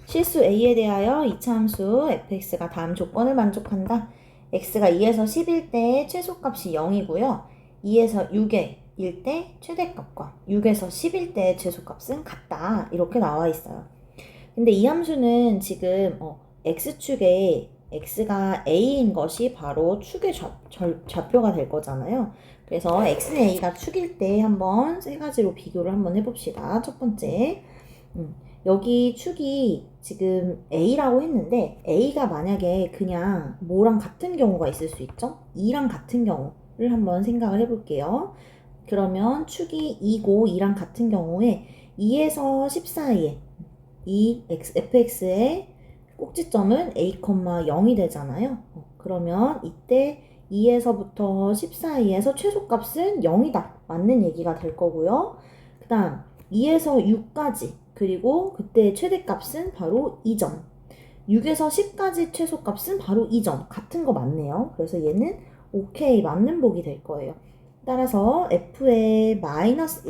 실수 a에 대하여 이차함수 fx가 다음 조건을 만족한다. x가 2에서 10일 때 최소값이 0이고요. 2에서 6일 때 최대값과 6에서 10일 때 최소값은 같다. 이렇게 나와 있어요. 근데 이 함수는 지금 x축에 x가 a인 것이 바로 축의 좌표가 될 거잖아요. 그래서 x는 a가 축일 때 한번 세 가지로 비교를 한번 해봅시다. 첫 번째, 여기 축이 지금 a라고 했는데 a가 만약에 그냥 뭐랑 같은 경우가 있을 수 있죠? 2랑 같은 경우를 한번 생각을 해볼게요. 그러면 축이 2고 2랑 같은 경우에 2에서 10 사이에 이 fx의 꼭지점은 a, 0이 되잖아요. 그러면 이때 2에서부터 10 사이에서 최소값은 0이다. 맞는 얘기가 될 거고요. 그 다음 2에서 6까지 그리고 그때 최대값은 바로 2점. 6에서 10까지 최소값은 바로 2점. 같은 거 맞네요. 그래서 얘는 오케이 맞는 복이 될 거예요. 따라서 f의 마이너스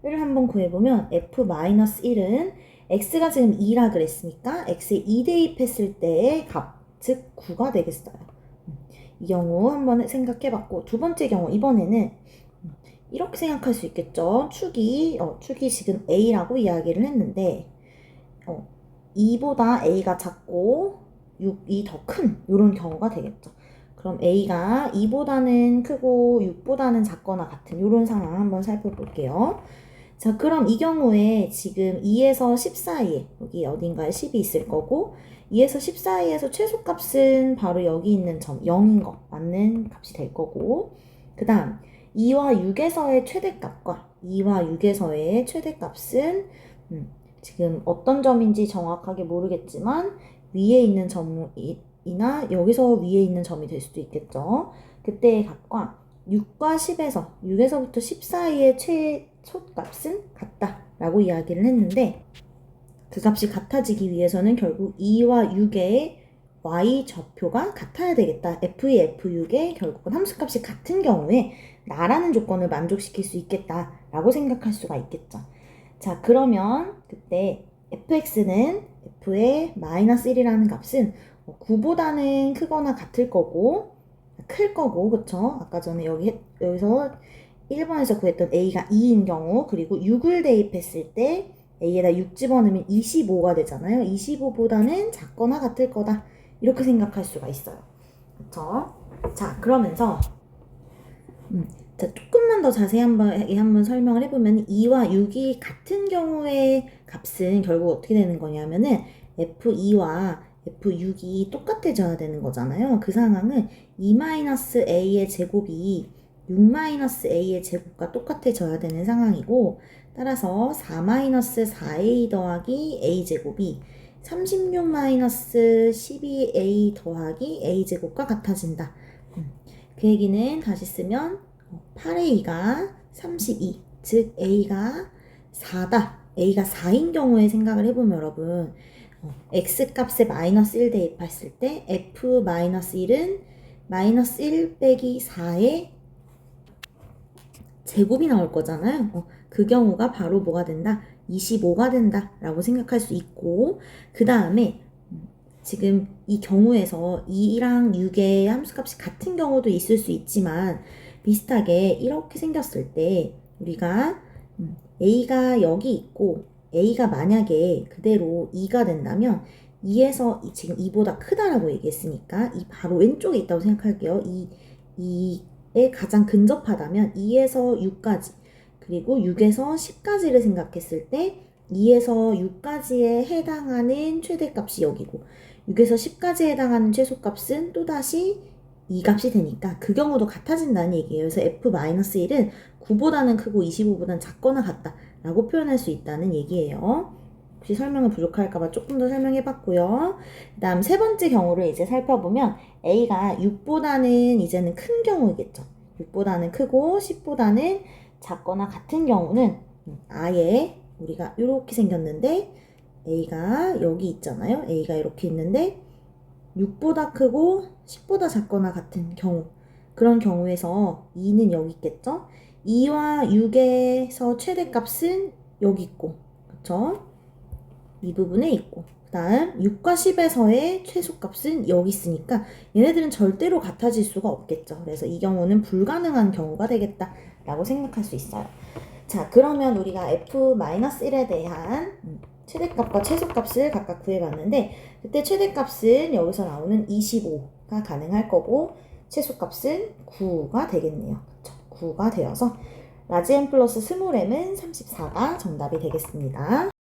1을 한번 구해보면 f-1은 x가 지금 2라 그랬으니까 x에 2 대입했을 때의 값, 즉 9가 되겠어요. 이 경우 한번 생각해봤고, 두 번째 경우 이번에는 이렇게 생각할 수 있겠죠. 축이 지금 a라고 이야기를 했는데 2보다 a가 작고 6이 더 큰 이런 경우가 되겠죠. 그럼 a가 2보다는 크고 6보다는 작거나 같은 이런 상황 한번 살펴볼게요. 자, 그럼 이 경우에 지금 2에서 10 사이에 여기 어딘가에 10이 있을 거고 2에서 10 사이에서 최소값은 바로 여기 있는 점 0인 거 맞는 값이 될 거고 그 다음 2와 6에서의 최대값과 2와 6에서의 최대값은 지금 어떤 점인지 정확하게 모르겠지만 위에 있는 점이나 여기서 위에 있는 점이 될 수도 있겠죠. 그때의 값과 6과 10에서 6에서부터 10 사이의 최소값은 같다라고 이야기를 했는데 그 값이 같아지기 위해서는 결국 2와 6의 y 좌표가 같아야 되겠다. f2, f6의 결국은 함수값이 같은 경우에 나라는 조건을 만족시킬 수 있겠다라고 생각할 수가 있겠죠. 자, 그러면 그때 fx는 f의 마이너스 1이라는 값은 9보다는 크거나 같을 거고 클 거고 그쵸? 아까 전에 여기서 1번에서 구했던 a가 2인 경우 그리고 6을 대입했을 때 a에다 6 집어넣으면 25가 되잖아요. 25보다는 작거나 같을 거다. 이렇게 생각할 수가 있어요. 그쵸? 자, 그러면서 자, 조금만 더 자세히 한번 설명을 해보면 2와 6이 같은 경우의 값은 결국 어떻게 되는 거냐면은 f2와 f6이 똑같아져야 되는 거잖아요. 그 상황은 2-a의 제곱이 6-a의 제곱과 똑같아져야 되는 상황이고 따라서 4-4a 더하기 a 제곱이 36-12a 더하기 a 제곱과 같아진다. 그 얘기는 다시 쓰면 8a가 32, 즉 a가 4다. a가 4인 경우에 생각을 해보면 여러분 x값에 마이너스 1 대입했을 때 f-1은 마이너스 1 빼기 4의 제곱이 나올 거잖아요. 그 경우가 바로 뭐가 된다? 25가 된다 라고 생각할 수 있고 그 다음에 지금 이 경우에서 2랑 6의 함수값이 같은 경우도 있을 수 있지만 비슷하게 이렇게 생겼을 때 우리가 a가 여기 있고 a가 만약에 그대로 2가 된다면 2에서 지금 2보다 크다라고 얘기했으니까 이 바로 왼쪽에 있다고 생각할게요. 2에 가장 근접하다면 2에서 6까지 그리고 6에서 10까지를 생각했을 때 2에서 6까지에 해당하는 최대값이 여기고 6에서 10까지에 해당하는 최소값은 또다시 이 값이 되니까 그 경우도 같아진다는 얘기예요. 그래서 f-1은 9보다는 크고 25보다는 작거나 같다 라고 표현할 수 있다는 얘기예요. 혹시 설명이 부족할까봐 조금 더 설명해봤고요. 그 다음 세 번째 경우를 이제 살펴보면 a가 6보다는 이제는 큰 경우이겠죠. 6보다는 크고 10보다는 작거나 같은 경우는 아예 우리가 이렇게 생겼는데 a가 여기 있잖아요. a가 이렇게 있는데 6보다 크고 10보다 작거나 같은 경우 그런 경우에서 2는 여기 있겠죠. 2와 6에서 최대값은 여기 있고 그쵸? 이 부분에 있고, 그 다음 6과 10에서의 최소값은 여기 있으니까 얘네들은 절대로 같아질 수가 없겠죠. 그래서 이 경우는 불가능한 경우가 되겠다 라고 생각할 수 있어요. 자, 그러면 우리가 f-1에 대한 최대값과 최소값을 각각 구해봤는데, 그때 최대값은 여기서 나오는 25가 가능할 거고 최소값은 9가 되겠네요. 그쵸? 9가 되어서 라지 m 플러스 스몰 m은 34가 정답이 되겠습니다.